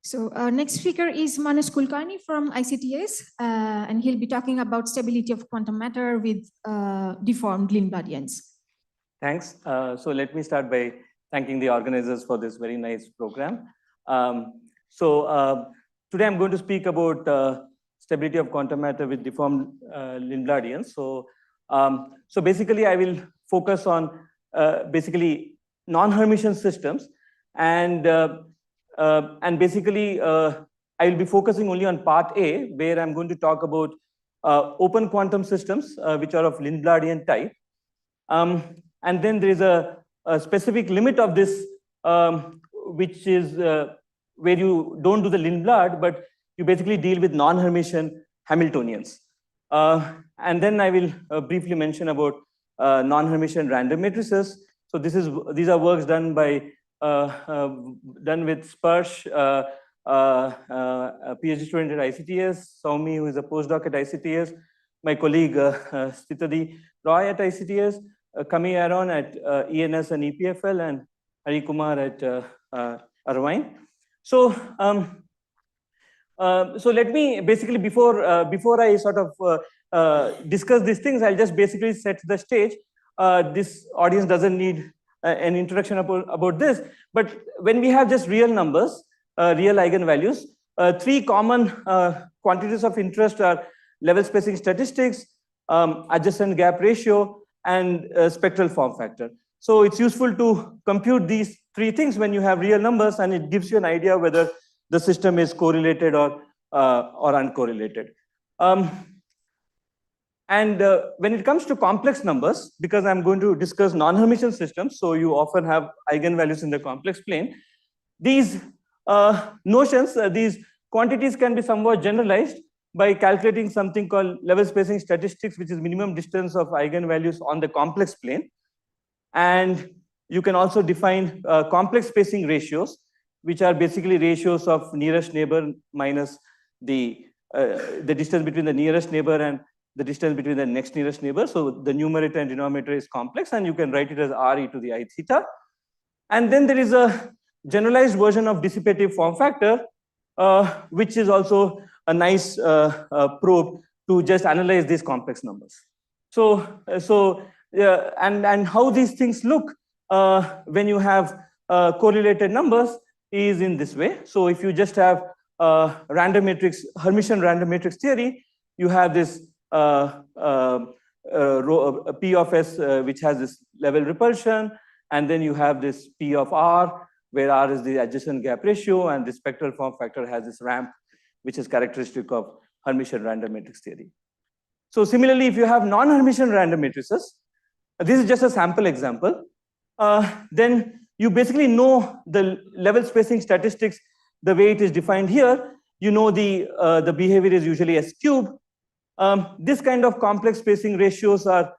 So our next speaker is Kulkarni from ICTS, and he'll be talking about stability of quantum matter with deformed Linbladians. Thanks. So let me start by thanking the organizers for this very nice program. Today I'm going to speak about stability of quantum matter with deformed Linbladians. So basically I will focus on basically non-Hermitian systems, and basically I will be focusing only on part A, where I'm going to talk about open quantum systems which are of Linbladian type. And then there is a specific limit of this, which is where you don't do the Lindblad, but you basically deal with non-Hermitian Hamiltonians. And then I will briefly mention about non-Hermitian random matrices. So these are works done by done with Sparsh, a PhD student at ICTS, Saumi, who is a postdoc at ICTS, my colleague Stitadi Roy at ICTS, Kami Aaron at ENS and EPFL, and Hari Kumar at Irvine. So let me basically, before I sort of discuss these things, I'll just basically set the stage. This audience doesn't need an introduction about this, but when we have just real numbers, real eigenvalues, three common quantities of interest are level spacing statistics, adjacent gap ratio, and spectral form factor. So it's useful to compute these three things when you have real numbers, and it gives you an idea whether the system is correlated or uncorrelated. When it comes to complex numbers, because I'm going to discuss non-Hermitian systems, so you often have eigenvalues in the complex plane, these notions, these quantities can be somewhat generalized by calculating something called level spacing statistics, which is minimum distance of eigenvalues on the complex plane. And you can also define complex spacing ratios, which are basically ratios of nearest neighbor minus the distance between the nearest neighbor and the distance between the next nearest neighbor. So the numerator and denominator is complex, and you can write it as r e to the I theta. And then there is a generalized version of dissipative form factor, which is also a nice probe to just analyze these complex numbers. And how these things look when you have correlated numbers is in this way. So if you just have random matrix, Hermitian random matrix theory, you have this P of S, which has this level repulsion, and then you have this P of R, where R is the adjacent gap ratio, and the spectral form factor has this ramp, which is characteristic of Hermitian random matrix theory. So similarly, if you have non-Hermitian random matrices, this is just a sample example, then you basically know the level spacing statistics the way it is defined here. You know the behavior is usually S cube. This kind of complex spacing ratios are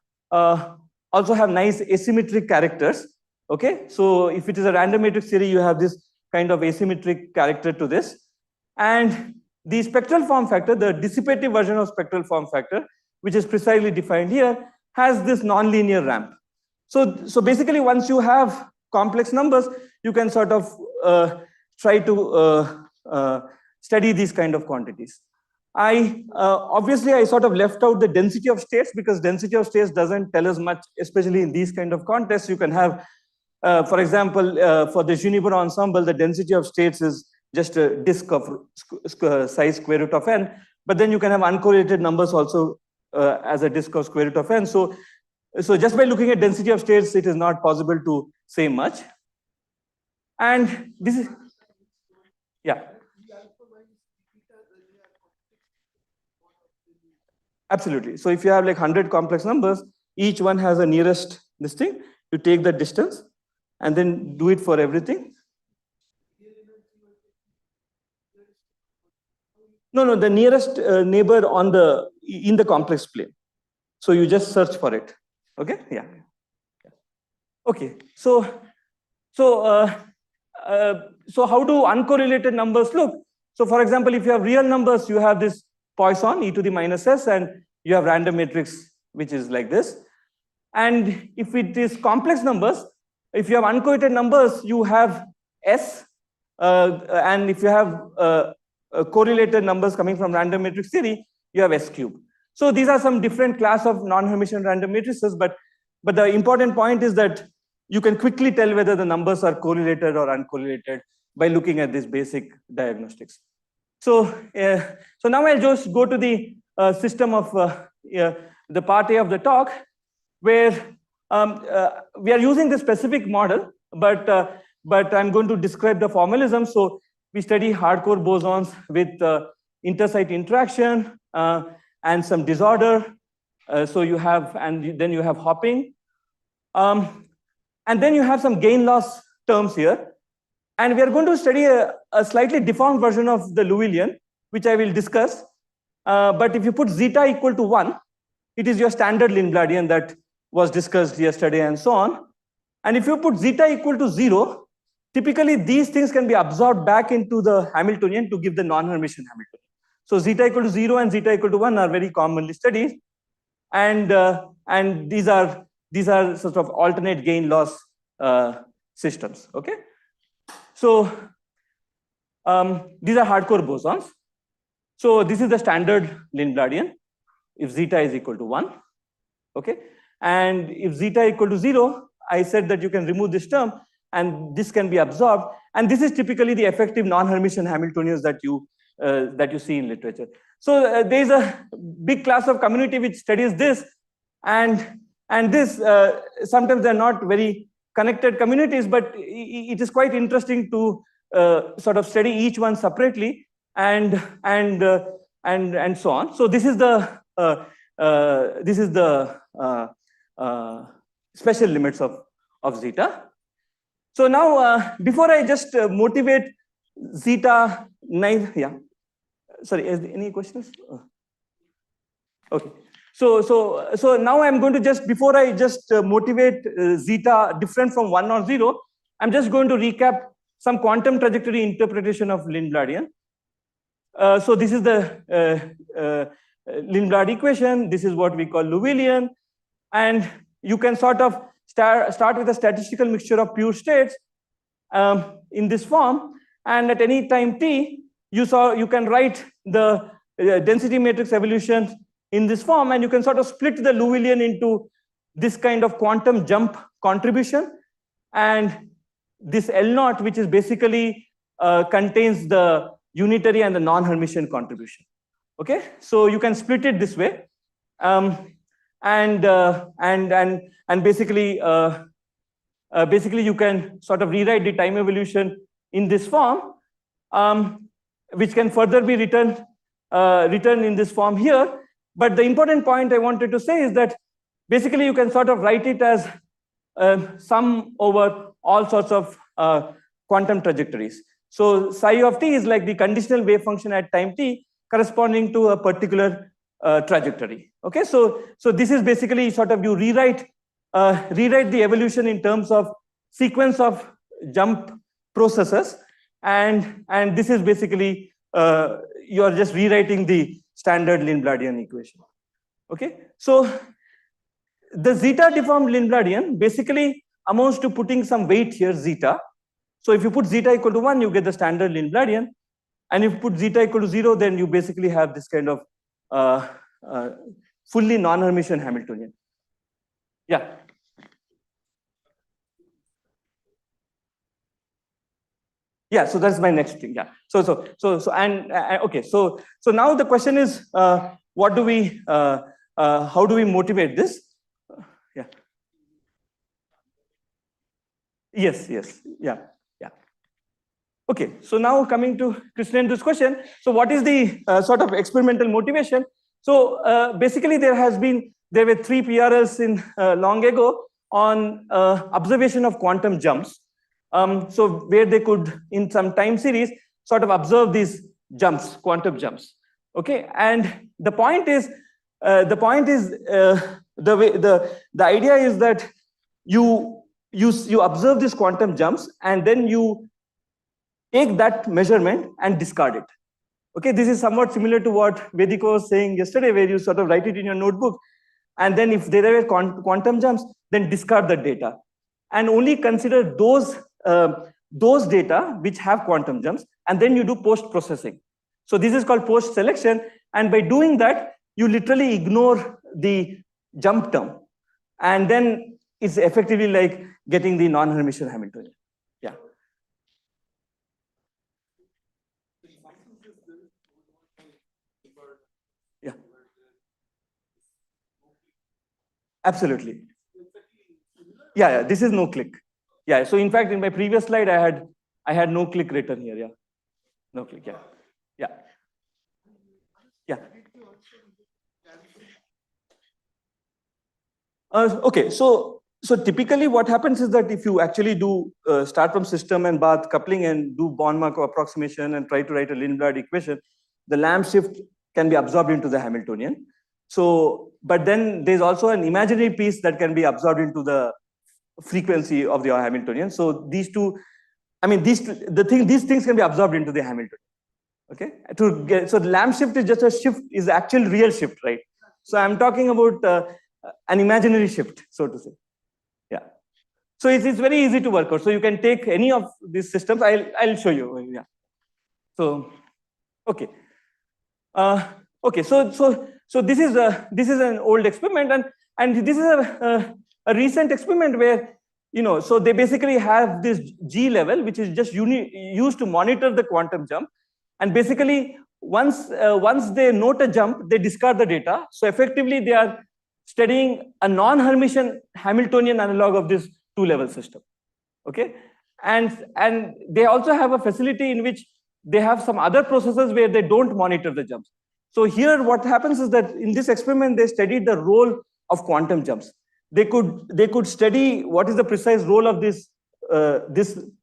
also have nice asymmetric characters. Okay, so if it is a random matrix theory, you have this kind of asymmetric character to this. And the spectral form factor, the dissipative version of spectral form factor, which is precisely defined here, has this nonlinear ramp. So basically, once you have complex numbers, you can sort of try to study these kind of quantities. Obviously, I sort of left out the density of states, because density of states doesn't tell us much, especially in these kind of contests. You can have, for example, for the Juniper ensemble, the density of states is just a disk of size square root of n, but then you can have uncorrelated numbers also as a disk of square root of n. So just by looking at density of states, it is not possible to say much. And this is, yeah. Absolutely. So if you have like 100 complex numbers, each one has a nearest this thing. You take the distance and then do it for everything. No, the nearest neighbor in the complex plane. So you just search for it. Okay, yeah. Okay, so how do uncorrelated numbers look? So for example, if you have real numbers, you have this Poisson e to the minus s, and you have random matrix, which is like this. And if it is complex numbers, if you have uncorrelated numbers, you have S, and if you have correlated numbers coming from random matrix theory, you have S cube. So these are some different class of non-Hermitian random matrices, but the important point is that you can quickly tell whether the numbers are correlated or uncorrelated by looking at these basic diagnostics. So, so now I'll just go to the system of the part A of the talk, where we are using this specific model, but I'm going to describe the formalism. So we study hardcore bosons with intersite interaction and some disorder. So you have, and then you have hopping. And then you have some gain loss terms here. And we are going to study a slightly deformed version of the Liouvillean, which I will discuss. But if you put zeta equal to 1, it is your standard Linbladian that was discussed yesterday and so on. And if you put zeta equal to 0, typically these things can be absorbed back into the Hamiltonian to give the non-Hermitian Hamiltonian. So zeta equal to 0 and zeta equal to 1 are very commonly studied. And these are sort of alternate gain loss systems, okay? So these are hardcore bosons. So this is the standard Linbladian if zeta is equal to 1, okay? And if zeta equal to 0, I said that you can remove this term and this can be absorbed. And this is typically the effective non-Hermitian Hamiltonians that you see in literature. So there is a big class of community which studies this, and this sometimes they're not very connected communities, but it is quite interesting to sort of study each one separately and so on. So this is the special limits of zeta. So now before I just motivate zeta 9, yeah. Sorry, is there any questions? Okay. So now I'm going to just, before I just motivate zeta different from 1 or 0, I'm just going to recap some quantum trajectory interpretation of Linbladian. So this is the Lindblad equation. This is what we call Liouvillean. And you can sort of start with a statistical mixture of pure states in this form. And at any time t, you can write the density matrix evolution in this form, and you can sort of split the Liouvillean into this kind of quantum jump contribution, and this L0, which is basically contains the unitary and the non-Hermitian contribution. Okay, so you can split it this way, and basically you can sort of rewrite the time evolution in this form, which can further be written in this form here. But the important point I wanted to say is that basically you can sort of write it as sum over all sorts of quantum trajectories. So psi of t is like the conditional wave function at time t corresponding to a particular trajectory. Okay, so this is basically sort of you rewrite the evolution in terms of sequence of jump processes, and this is basically you are just rewriting the standard Lindbladian equation. Okay, so the zeta deformed Lindbladian basically amounts to putting some weight here, zeta. So if you put zeta equal to 1, you get the standard Lindbladian, and if you put zeta equal to 0, then you basically have this kind of fully non-Hermitian Hamiltonian. Yeah. Yeah, so that's my next thing. Yeah. Okay. So now the question is, what do we? How do we motivate this? Yeah. Yes. Yeah. Okay. So now coming to Krishnendu's question. So what is the sort of experimental motivation? So basically, there were 3 PRLs in long ago on observation of quantum jumps. So where they could, in some time series, sort of observe these jumps, quantum jumps. Okay, and the idea is that you observe these quantum jumps and then you take that measurement and discard it. Okay, this is somewhat similar to what Vediko was saying yesterday, where you sort of write it in your notebook, and then if there were quantum jumps, then discard the data and only consider those those data which have quantum jumps, and then you do post-processing. So this is called post-selection, and by doing that, you literally ignore the jump term, and then it's effectively like getting the non-Hermitian Hamiltonian. Yeah. Yeah. Absolutely. Yeah, this is no click. Yeah, so in fact, in my previous slide, I had no click written here. Yeah, no click. Yeah, yeah, yeah. Okay, so typically what happens is that if you actually do start from system and Bath coupling and do Born-Markov approximation and try to write a Linblad equation, the lamp shift can be absorbed into the Hamiltonian. So, but then there's also an imaginary piece that can be absorbed into the frequency of the Hamiltonian. So these two, I mean, these things can be absorbed into the Hamiltonian. Okay, so the lamp shift is just a shift, is the actual real shift, right? So I'm talking about an imaginary shift, so to say. Yeah. So it's very easy to work out. So you can take any of these systems. I'll show you. Yeah. So, okay. Okay. So this is an old experiment, and this is a recent experiment where, you know, so they basically have this G level, which is just used to monitor the quantum jump, and basically once they note a jump, they discard the data. So effectively, they are studying a non-Hermitian Hamiltonian analog of this two-level system. Okay, and they also have a facility in which they have some other processes where they don't monitor the jumps. So here, what happens is that in this experiment, they studied the role of quantum jumps. They could study what is the precise role of this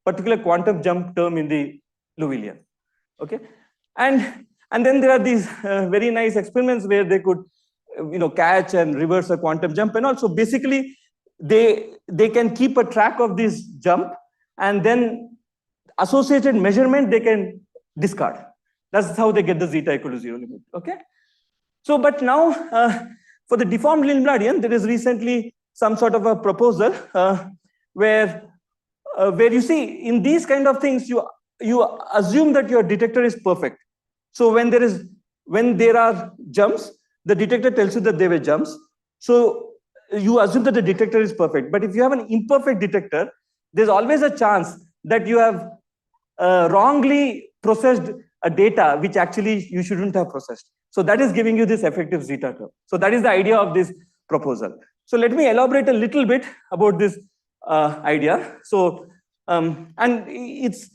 particular quantum jump term in the Liouvillean. Okay, and then there are these very nice experiments where they could, you know, catch and reverse a quantum jump, and also basically they can keep a track of this jump, and then associated measurement they can discard. That's how they get the zeta equal to 0 limit. Okay, so but now for the deformed Linbladian, there is recently some sort of a proposal where you see in these kind of things you assume that your detector is perfect. So when there are jumps, the detector tells you that there were jumps. So you assume that the detector is perfect. But if you have an imperfect detector, there's always a chance that you have wrongly processed a data which actually you shouldn't have processed. So that is giving you this effective zeta term. So that is the idea of this proposal. So let me elaborate a little bit about this idea. So and it's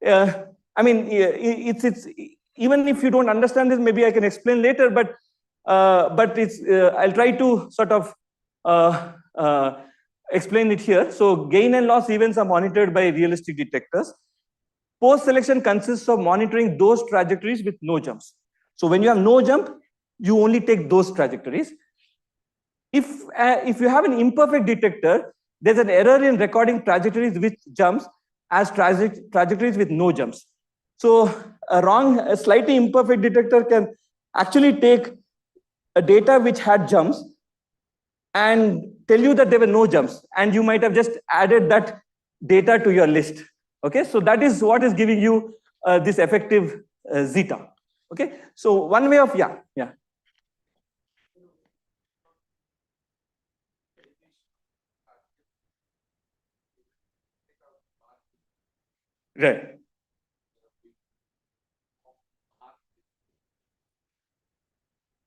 I mean, it's even if you don't understand this, maybe I can explain later. But it's I'll try to sort of explain it here. So gain and loss events are monitored by realistic detectors. Post-selection consists of monitoring those trajectories with no jumps. So when you have no jump, you only take those trajectories. If you have an imperfect detector, there's an error in recording trajectories with jumps as trajectories with no jumps. So a slightly imperfect detector can actually take a data which had jumps and tell you that there were no jumps, and you might have just added that data to your list. Okay, so that is what is giving you this effective zeta. Okay, so one way of yeah. Right.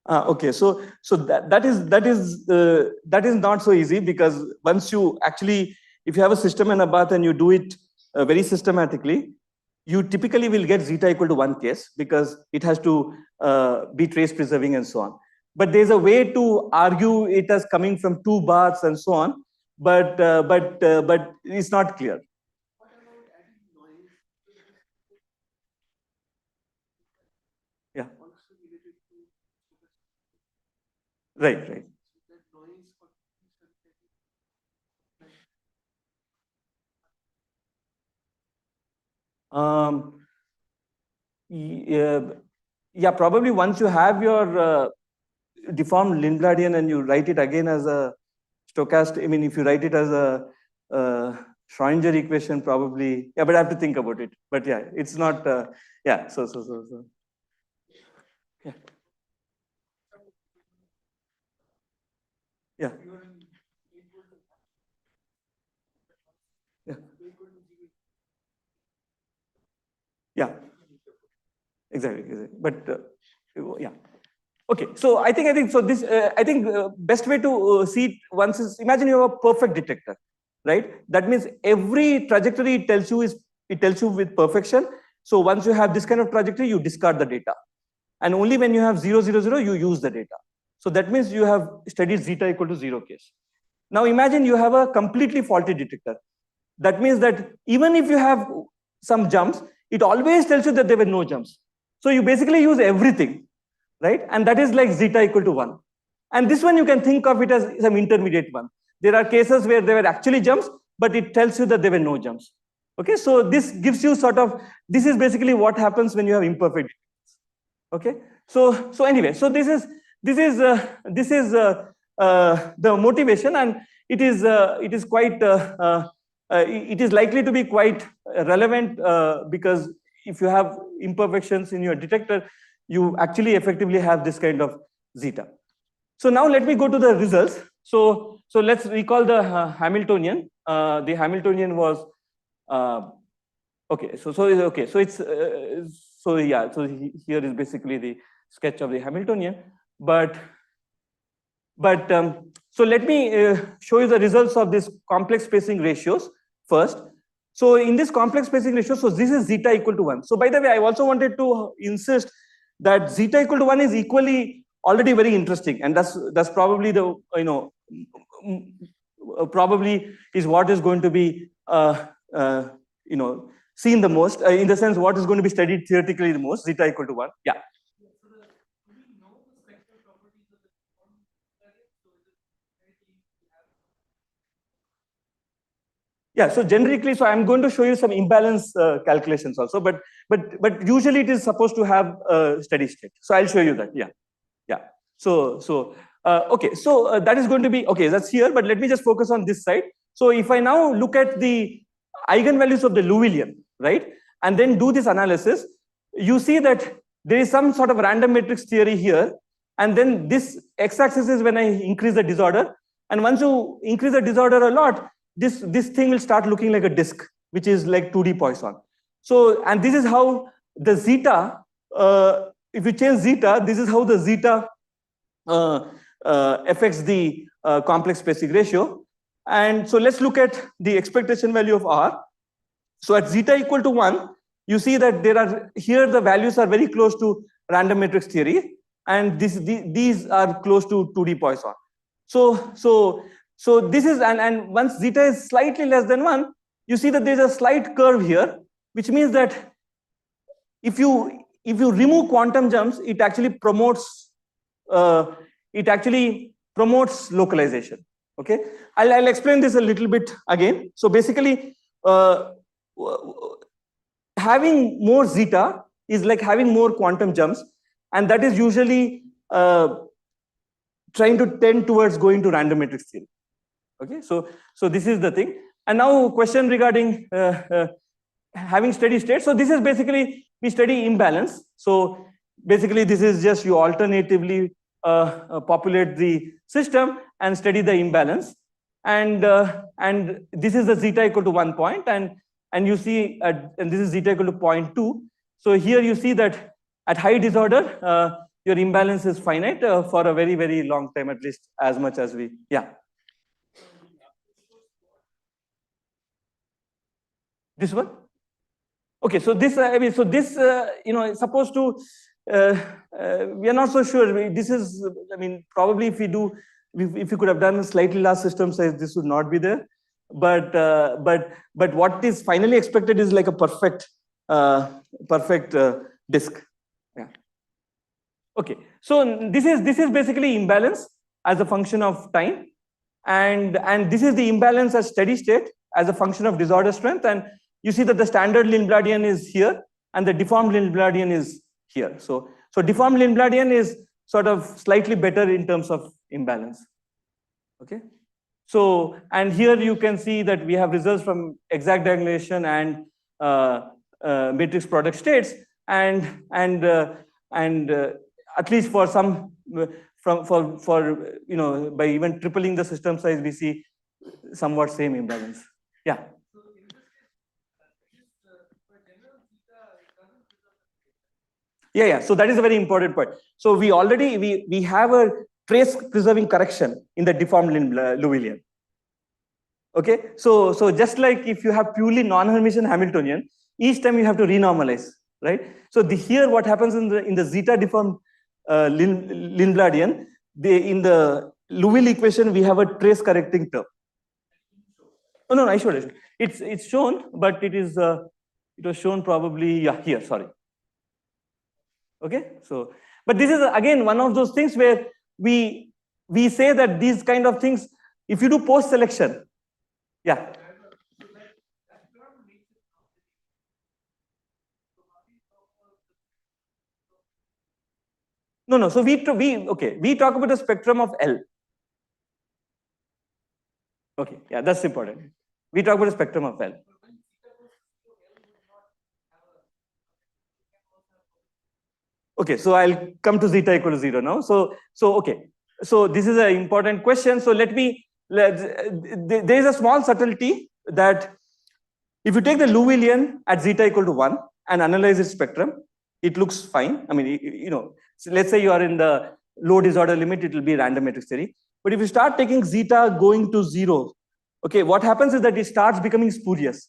Okay, so that is not so easy, because once you actually, if you have a system and a bath and you do it very systematically, you typically will get zeta equal to 1 case, because it has to be trace preserving and so on. But there's a way to argue it as coming from 2 baths and so on, but it's not clear. Yeah. Right. Yeah, probably once you have your deformed Linbladian and you write it again as a stochastic, I mean, if you write it as a Schrödinger equation probably, yeah, but I have to think about it. But yeah, it's not, yeah, so. Yeah. Yeah. Yeah. Yeah. Exactly. But yeah. Okay, so I think so. This I think best way to see it once is imagine you have a perfect detector, right? That means every trajectory it tells you with perfection. So once you have this kind of trajectory, you discard the data, and only when you have 0, 0, 0, you use the data. So that means you have studied zeta equal to 0 case. Now imagine you have a completely faulty detector. That means that even if you have some jumps, it always tells you that there were no jumps. So you basically use everything, right? And that is like zeta equal to 1. And this one you can think of it as some intermediate one. There are cases where there were actually jumps, but it tells you that there were no jumps. Okay, so this gives you sort of, this is basically what happens when you have imperfect. Okay, so anyway, so this is the motivation, and it is quite it is likely to be quite relevant because if you have imperfections in your detector, you actually effectively have this kind of zeta. So now let me go to the results. So let's recall the Hamiltonian. The Hamiltonian was okay. So it's so yeah. So here is basically the sketch of the Hamiltonian. But so let me show you the results of this complex spacing ratios first. So in this complex spacing ratio, so this is zeta equal to 1. So by the way, I also wanted to insist that zeta equal to 1 is equally already very interesting, and that's probably the probably is what is going to be seen the most in the sense what is going to be studied theoretically the most. Zeta equal to 1. Yeah. Yeah, so generically, so I'm going to show you some imbalance calculations also, but usually it is supposed to have a steady state. So I'll show you that. Yeah. So okay, so that is going to be okay. That's here, but let me just focus on this side. So if I now look at the eigenvalues of the Liouvillean, right, and then do this analysis, you see that there is some sort of random matrix theory here, and then this x-axis is when I increase the disorder, and once you increase the disorder a lot, this thing will start looking like a disk, which is like 2D Poisson. So, and this is how the zeta, if you change zeta, this is how the zeta affects the complex spacing ratio. And so let's look at the expectation value of R. So at zeta equal to 1, you see that there are, here the values are very close to random matrix theory, and these are close to 2D Poisson. So this is, and once zeta is slightly less than 1, you see that there's a slight curve here, which means that if you remove quantum jumps, it actually promotes localization. Okay, I'll explain this a little bit again. So basically, having more zeta is like having more quantum jumps, and that is usually trying to tend towards going to random matrix theory. Okay, so this is the thing. And now question regarding having steady state. So this is basically we study imbalance. So basically this is just you alternatively populate the system and study the imbalance. And this is the zeta equal to 1 point, and you see and this is zeta equal to 0.2. So here you see that at high disorder your imbalance is finite for a very, very long time, at least as much as we, yeah. This one? Okay, so this, I mean, so this, is supposed to, we are not so sure. This is, I mean, probably if we could have done a slightly large system size, this would not be there. But what is finally expected is like a perfect disk. Yeah. Okay, so this is basically imbalance as a function of time, and this is the imbalance at steady state as a function of disorder strength. And you see that the standard Linbladian is here, and the deformed Linbladian is here. So deformed Linbladian is sort of slightly better in terms of imbalance. Okay, So, and here you can see that we have results from exact diagonalization and matrix product states, and at least for some for by even tripling the system size, we see somewhat same imbalance. Yeah. Yeah. So that is a very important point. So we already we have a trace preserving correction in the deformed Ljubljana. Okay. So just like if you have purely non-Hermitian Hamiltonian, each time you have to renormalize, right? So here what happens in the zeta deformed Linbladian, in the Liouville equation we have a trace correcting term. Oh no, I showed it. It's shown, but it was shown probably here. Sorry. Okay, so but this is again one of those things where we say that these kind of things, if you do post selection, yeah. No. So we talk about the spectrum of L. Okay, yeah, that's important. We talk about the spectrum of L. Okay, so I'll come to zeta equal to 0 now. So okay, so this is an important question. So there is a small subtlety that if you take the Liouvillean at zeta equal to 1 and analyze its spectrum, it looks fine. I mean, so let's say you are in the low disorder limit, it will be random matrix theory. But if you start taking zeta going to 0, okay, what happens is that it starts becoming spurious.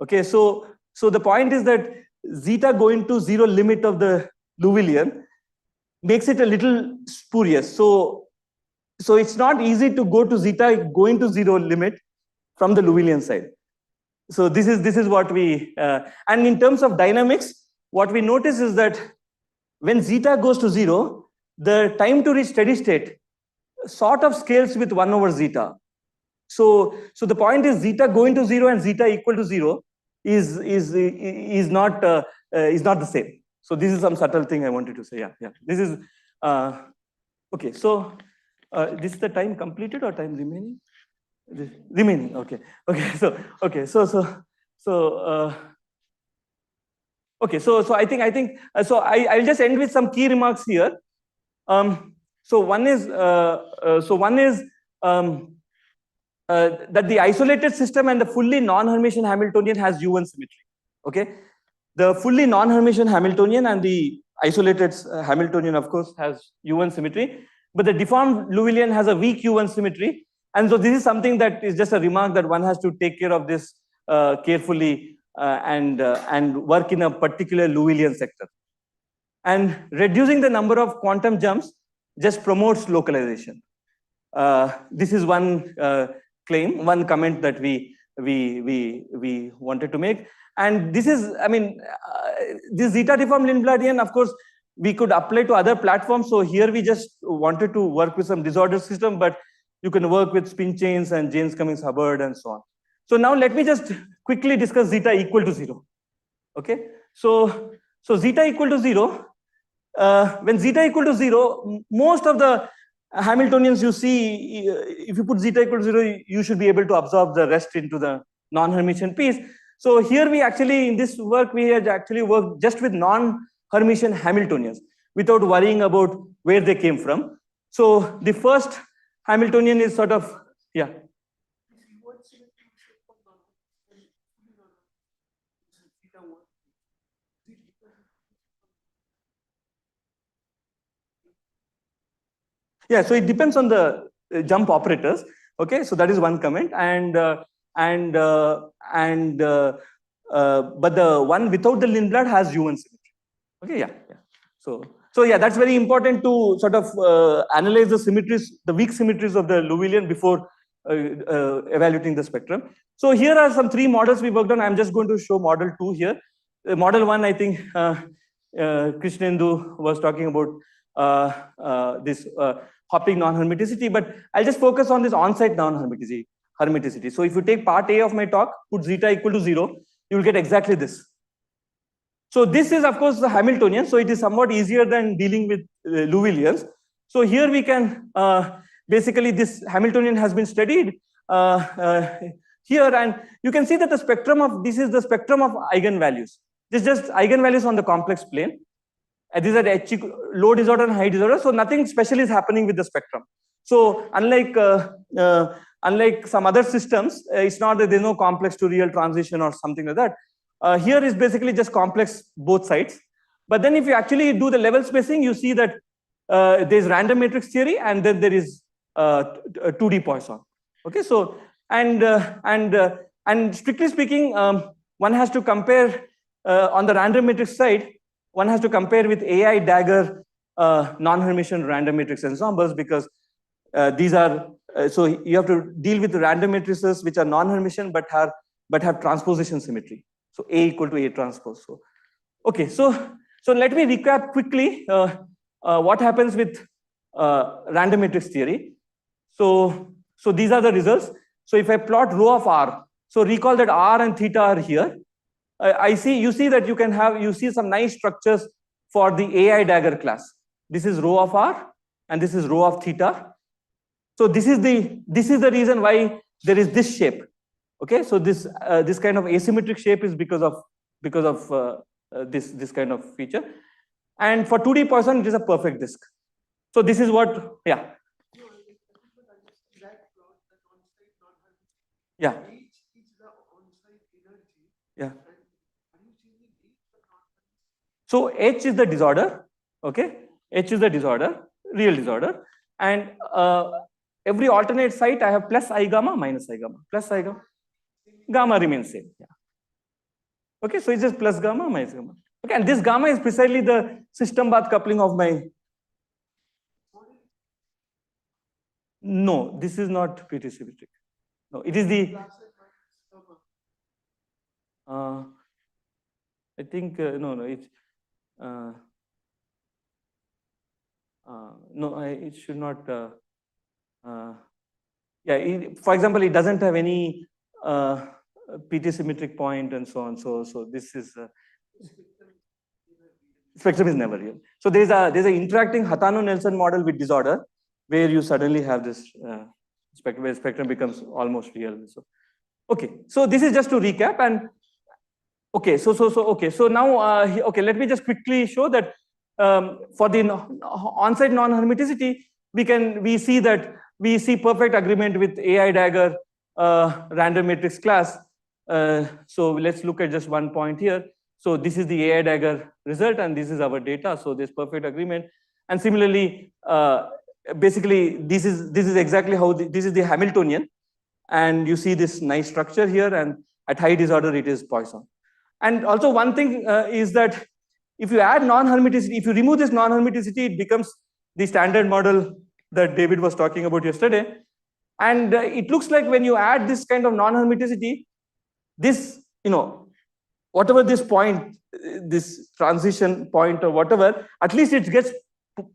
Okay, so the point is that zeta going to 0 limit of the Liouvillean makes it a little spurious. So it's not easy to go to zeta going to 0 limit from the Liouvillean side. So this is what we and in terms of dynamics, what we notice is that when zeta goes to 0, the time to reach steady state sort of scales with 1 over zeta. So the point is zeta going to 0 and zeta equal to 0 is not the same. So this is some subtle thing I wanted to say. Yeah. This is okay. So this is the time completed or time remaining? Remaining. Okay. So I think so I'll just end with some key remarks here. So one is that the isolated system and the fully non-Hermitian Hamiltonian has U1 symmetry. Okay, the fully non-Hermitian Hamiltonian and the isolated Hamiltonian, of course, has U1 symmetry, but the deformed Liouvillean has a weak U1 symmetry. And so this is something that is just a remark that one has to take care of this carefully and work in a particular Liouvillean sector. And reducing the number of quantum jumps just promotes localization. This is one claim, one comment that we wanted to make. And this is, I mean, this zeta deformed Linbladian, of course, we could apply to other platforms. So here we just wanted to work with some disordered system, but you can work with spin chains and James Cummings Hubbard and so on. So now let me just quickly discuss zeta equal to 0. Okay, so zeta equal to 0. When zeta equal to 0, most of the Hamiltonians you see, if you put zeta equal to 0, you should be able to absorb the rest into the non-Hermitian piece. So here we actually, in this work, we had actually worked just with non-Hermitian Hamiltonians without worrying about where they came from. So the first Hamiltonian is sort of, yeah. Yeah, so it depends on the jump operators. Okay, so that is one comment, but the one without the Lindblad has U1 symmetry. Okay, yeah. So yeah, that's very important to sort of analyze the symmetries, the weak symmetries of the Liouvillean before evaluating the spectrum. So here are some 3 models we worked on. I'm just going to show model 2 here. Model 1, I think Dibyendu was talking about this hopping non-hermiticity, but I'll just focus on this on-site non-hermiticity. So if you take part A of my talk, put zeta equal to 0, you will get exactly this. So this is, of course, the Hamiltonian. So it is somewhat easier than dealing with Liouvilleans. So here we can basically, this Hamiltonian has been studied, here, and you can see that the spectrum of this is the spectrum of eigenvalues. This is just eigenvalues on the complex plane. These are H low disorder and high disorder, so nothing special is happening with the spectrum. So unlike some other systems, it's not that there's no complex to real transition or something like that. Here is basically just complex both sides. But then if you actually do the level spacing, you see that there's random matrix theory, and then there is 2D Poisson. Okay, so and strictly speaking, one has to compare on the random matrix side. One has to compare with AI dagger non-Hermitian random matrix ensembles, because these are so you have to deal with the random matrices which are non-Hermitian but have transposition symmetry. So A equal to A transpose. So okay, so let me recap quickly what happens with random matrix theory. So these are the results. So if I plot rho of R, so recall that R and theta are here. You see that you see some nice structures for the AI dagger class. This is rho of R and this is rho of theta. So this is the reason why there is this shape. Okay, so this kind of asymmetric shape is because of this kind of feature. And for 2D Poisson, it is a perfect disk. So this is what, yeah. Yeah. Yeah. So H is the disorder, okay? H is the disorder, real disorder. And every alternate site, I have plus I gamma, minus I gamma, plus I gamma. Gamma remains same. Yeah. Okay, so it's just plus gamma, minus gamma. Okay, and this gamma is precisely the system path coupling of my. No, this is not pretty symmetric. No, it is the. I think no, it's. No, it should not. Yeah, for example, it doesn't have any PT symmetric point and so on. So this is spectrum is never real. So there's an interacting Hatano-Nelson model with disorder, where you suddenly have this spectrum where spectrum becomes almost real. So okay, so this is just to recap. And okay, so now okay, let me just quickly show that for the on-site non-hermiticity, we see perfect agreement with AI dagger random matrix class. So let's look at just one point here. So this is the AI dagger result, and this is our data. So there's perfect agreement. And similarly, basically, this is exactly how this is the Hamiltonian, and you see this nice structure here. And at high disorder, it is Poisson. And also one thing is that if you add non-hermiticity, if you remove this non-hermiticity, it becomes the standard model that David was talking about yesterday. And it looks like when you add this kind of non-hermiticity, this, whatever this point, this transition point or whatever, at least it gets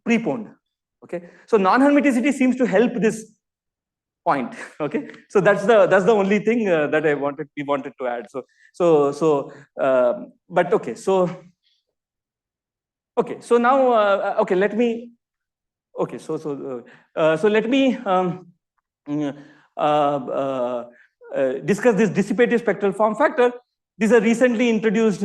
preponed. Okay, so non-hermiticity seems to help this point. Okay, so that's the only thing that we wanted to add. But okay, so now okay, let me. Okay, so let me discuss this dissipative spectral form factor. This is a recently introduced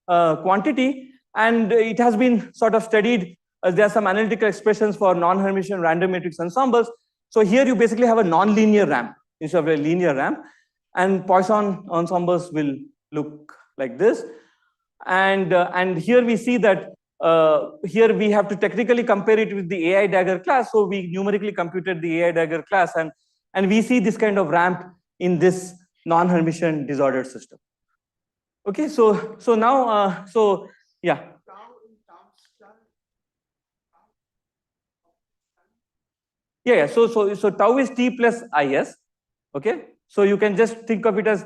quantity, and it has been sort of studied. There are some analytical expressions for non-Hermitian random matrix ensembles. So here you basically have a non-linear ramp instead of a linear ramp, and Poisson ensembles will look like this. And here we see that here we have to technically compare it with the AI dagger class. So we numerically computed the AI dagger class, and we see this kind of ramp in this non-Hermitian disordered system. Okay, so now yeah. Yeah, so tau is t plus is. Okay, so you can just think of it as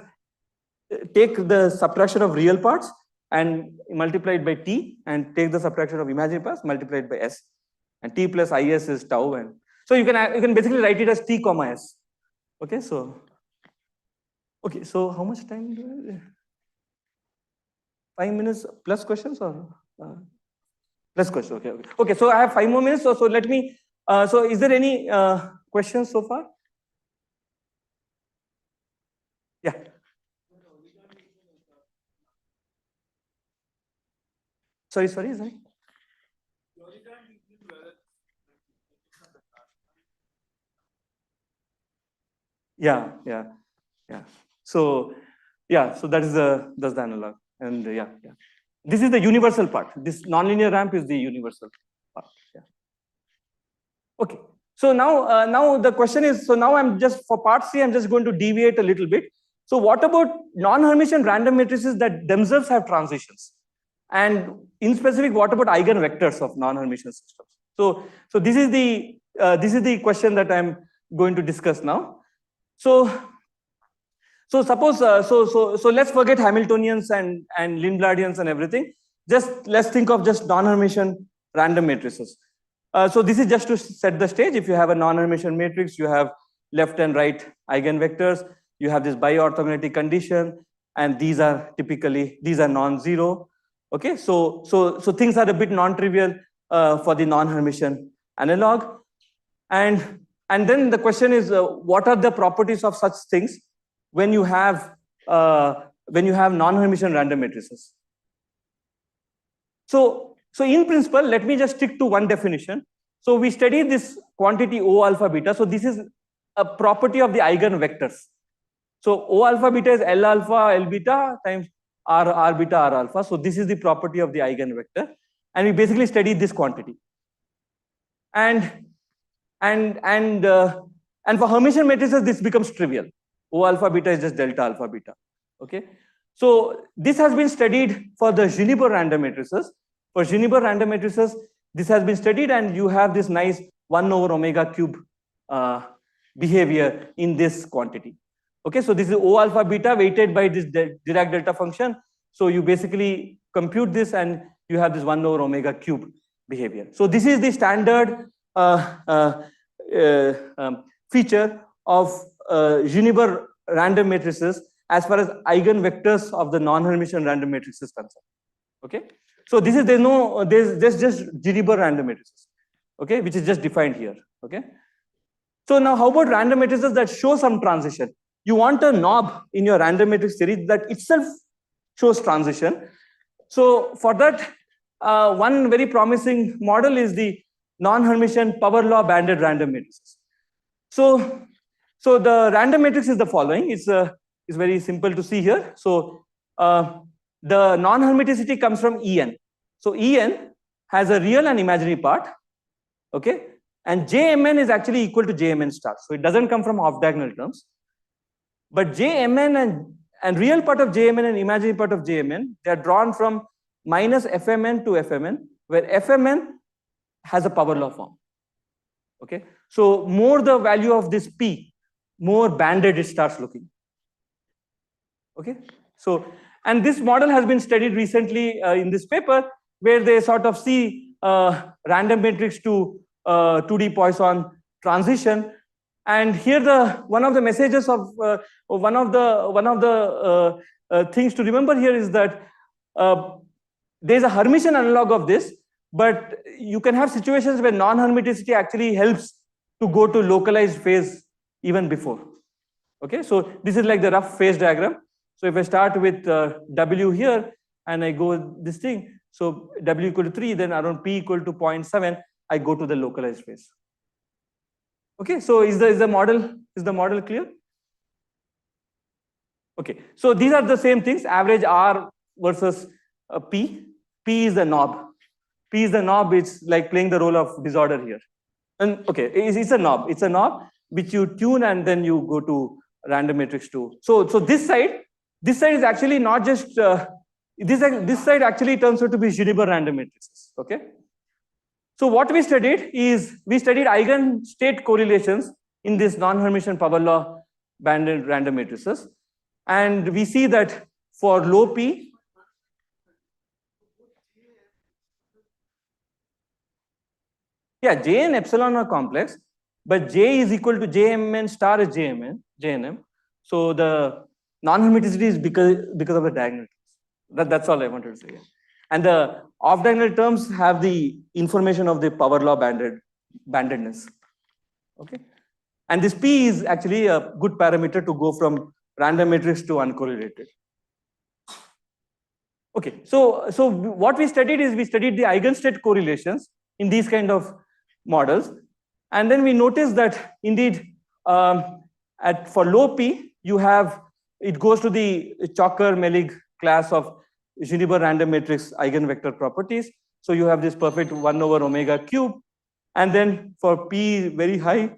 take the subtraction of real parts and multiply it by t, and take the subtraction of imaginary parts, multiply it by s, and t plus is is tau, and so you can basically write it as t comma s. Okay, so how much time do I have? 5 minutes plus questions or plus questions? Okay. So I have 5 more minutes. So let me. So is there any questions so far? Sorry. Yeah. So that's the analog, and yeah. This is the universal part. This nonlinear ramp is the universal part. Yeah. Okay. So now the question is, so now I'm just for part C, I'm just going to deviate a little bit. So what about non-Hermitian random matrices that themselves have transitions? And in specific, what about eigenvectors of non-Hermitian systems? So this is the question that I'm going to discuss now. So suppose so let's forget Hamiltonians and Linbladians and everything. Just let's think of just non-Hermitian random matrices. So this is just to set the stage. If you have a non-Hermitian matrix, you have left and right eigenvectors. You have this bi-orthogonality condition, and these are non-zero. Okay, so things are a bit non-trivial for the non-Hermitian analog, and then the question is, what are the properties of such things when you have non-Hermitian random matrices? So in principle, let me just stick to one definition. So we studied this quantity O alpha beta. So this is a property of the eigenvectors. So O alpha beta is L alpha L beta times R beta R alpha. So this is the property of the eigenvector, and we basically studied this quantity. And for Hermitian matrices, this becomes trivial. O alpha beta is just delta alpha beta. Okay. So this has been studied for the Juniper random matrices. For Juniper random matrices, this has been studied, and you have this nice 1 over omega cube behavior in this quantity. Okay, so this is O alpha beta weighted by this Dirac delta function. So you basically compute this, and you have this 1 over omega cube behavior. So this is the standard feature of Juniper random matrices as far as eigenvectors of the non-Hermitian random matrix is concerned. Okay, so this is there's just Juniper random matrices, okay, which is just defined here. Okay, so now how about random matrices that show some transition? You want a knob in your random matrix series that itself shows transition. So for that, one very promising model is the non-Hermitian power law banded random matrices. So the random matrix is the following. It's very simple to see here. So the non-hermiticity comes from En. So En has a real and imaginary part. Okay, and Jmn is actually equal to Jmn star. So it doesn't come from off-diagonal terms. But Jmn and real part of Jmn and imaginary part of Jmn, they are drawn from minus Fmn to Fmn, where Fmn has a power law form. Okay, so more the value of this P, more banded it starts looking. Okay, so and this model has been studied recently in this paper, where they sort of see random matrix to 2D Poisson transition. And here one of the messages of one of the things to remember here is that there is a Hermitian analog of this, but you can have situations where non-hermiticity actually helps to go to localized phase even before. Okay, so this is like the rough phase diagram. So if I start with W here and I go this thing, so W equal to 3, then around P equal to 0.7, I go to the localized phase. Okay, so is the model clear? Okay, so these are the same things, average R versus P. P is the knob. P is the knob. It's like playing the role of disorder here. And okay, it's a knob. It's a knob which you tune, and then you go to random matrix 2. So this side is actually not just this side actually turns out to be Juniper random matrices. Okay. So what we studied is eigenstate correlations in this non-Hermitian power law banded random matrices, and we see that for low P, yeah, J and epsilon are complex, but J is equal to Jmn star is Jnm. So the non-hermiticity is because of the diagonal terms. That's all I wanted to say. And the off-diagonal terms have the information of the power law bandedness. Okay, and this P is actually a good parameter to go from random matrix to uncorrelated. Okay, so what we studied is we studied the eigenstate correlations in these kind of models, and then we noticed that indeed for low p you have it goes to the Chocker-Melig class of Juniper random matrix eigenvector properties. So you have this perfect 1 over omega cube, and then for p very high,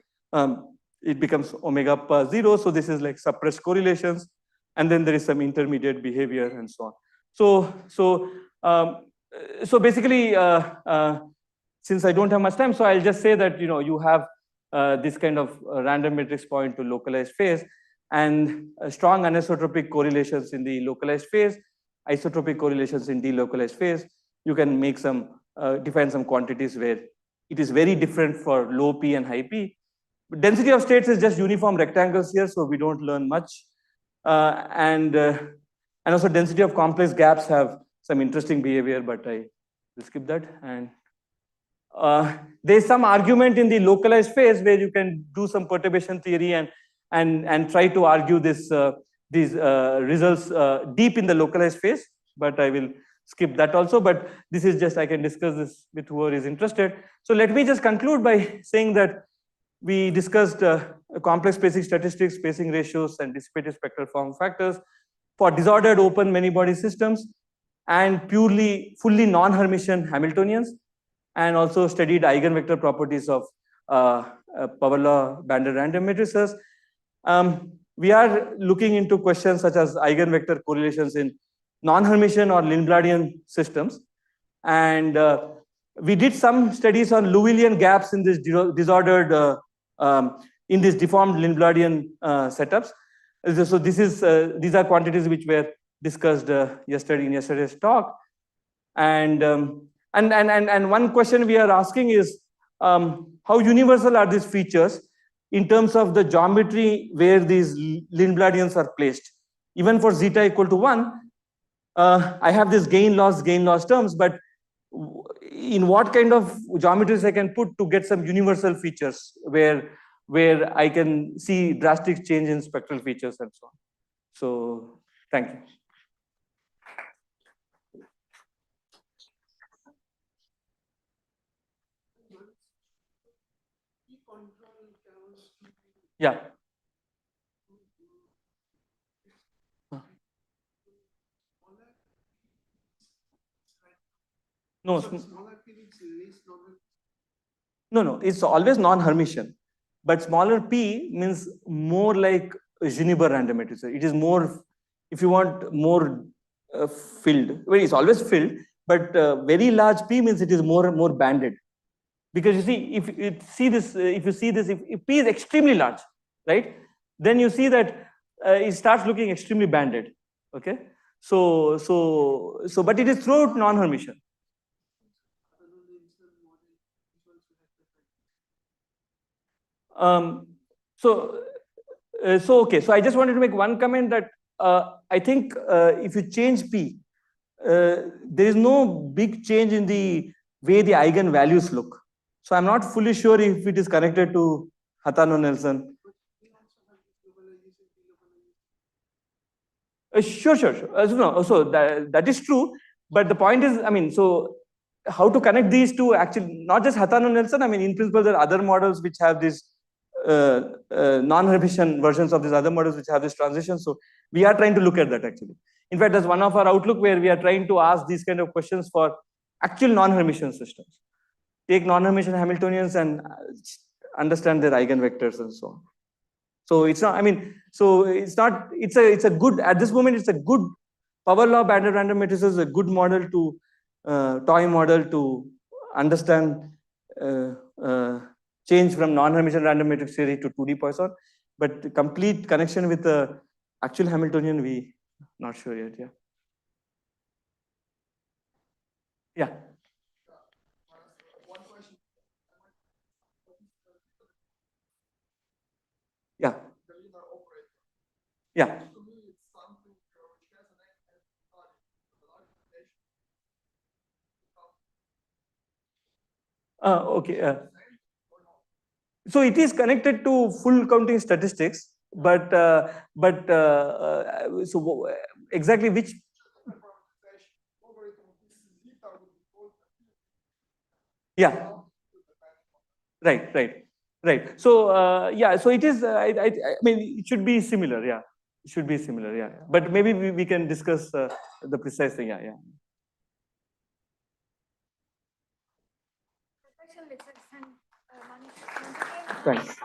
it becomes omega per 0. So this is like suppressed correlations, and then there is some intermediate behavior and so on. So basically, since I don't have much time, so I'll just say that you have this kind of random matrix point to localized phase, and strong anisotropic correlations in the localized phase, isotropic correlations in delocalized phase. You can make some define some quantities where it is very different for low p and high p. Density of states is just uniform rectangles here, so we don't learn much. And also density of complex gaps have some interesting behavior, but I will skip that. And there's some argument in the localized phase where you can do some perturbation theory and try to argue these results deep in the localized phase, but I will skip that also. But this is just, I can discuss this with whoever is interested. So let me just conclude by saying that we discussed complex spacing statistics, spacing ratios, and dissipative spectral form factors for disordered open many-body systems and purely fully non-Hermitian Hamiltonians, and also studied eigenvector properties of power law banded random matrices. We are looking into questions such as eigenvector correlations in non-Hermitian or Linbladian systems, and we did some studies on Liouvillean gaps in this disordered in these deformed Linbladian setups. So this is these are quantities which were discussed yesterday in yesterday's talk, and one question we are asking is how universal are these features in terms of the geometry where these Linbladians are placed. Even for zeta equal to 1, I have this gain loss terms, but in what kind of geometries I can put to get some universal features where I can see drastic change in spectral features and so on. So thank you. Yeah. No, it's always non-Hermitian, but smaller p means more like Juniper random matrix. It is more, if you want, more filled. Well, it's always filled, but very large p means it is more banded. Because you see, if you see this, if p is extremely large, right, then you see that it starts looking extremely banded. Okay, so but it is throughout non-Hermitian. So okay, so I just wanted to make one comment that I think if you change p, there is no big change in the way the eigenvalues look. So I'm not fully sure if it is connected to Hatano-Nelson. Sure. So that is true, but the point is, I mean, so how to connect these two? Actually, not just Hatano-Nelson. I mean, in principle, there are other models which have these non-Hermitian versions of these other models which have this transition. So we are trying to look at that actually. In fact, that's one of our outlook where we are trying to ask these kind of questions for actual non-Hermitian systems. Take non-Hermitian Hamiltonians and understand their eigenvectors and so on. So it's not, I mean, so it's not, it's a good, at this moment, it's a good power law banded random matrices, a good model to, toy model to understand change from non-Hermitian random matrix theory to 2D Poisson, but the complete connection with the actual Hamiltonian, we not sure yet. Yeah. Yeah. Yeah. Yeah. Okay. So it is connected to full counting statistics, but so exactly which? Yeah. Right. So yeah, so it is. I mean, it should be similar. Yeah, it should be similar. Yeah, but maybe we can discuss the precise thing. Yeah. Thanks.